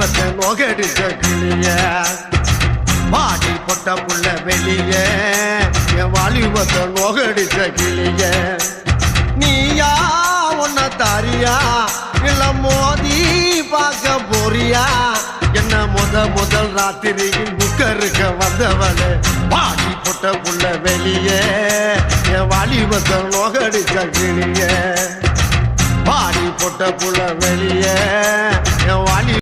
வாலிபத்தை நோகடிச்ச கிளிய பாடி பொட்ட புள்ள வெளிய என் வாலிபத்தை நோகடிச்ச கிளிய நீயா உன்ன தாரியா இல்ல மோதி பார்க்க போறியா என்ன முதல் ராத்திரியில் புக்கருக்க வந்தவளே பாடி பொட்ட புள்ள வெளிய என் வாலிபத்தை நோகடிச்ச கிளிய பாடி பொட்ட புள்ள வெளிய என் வாலி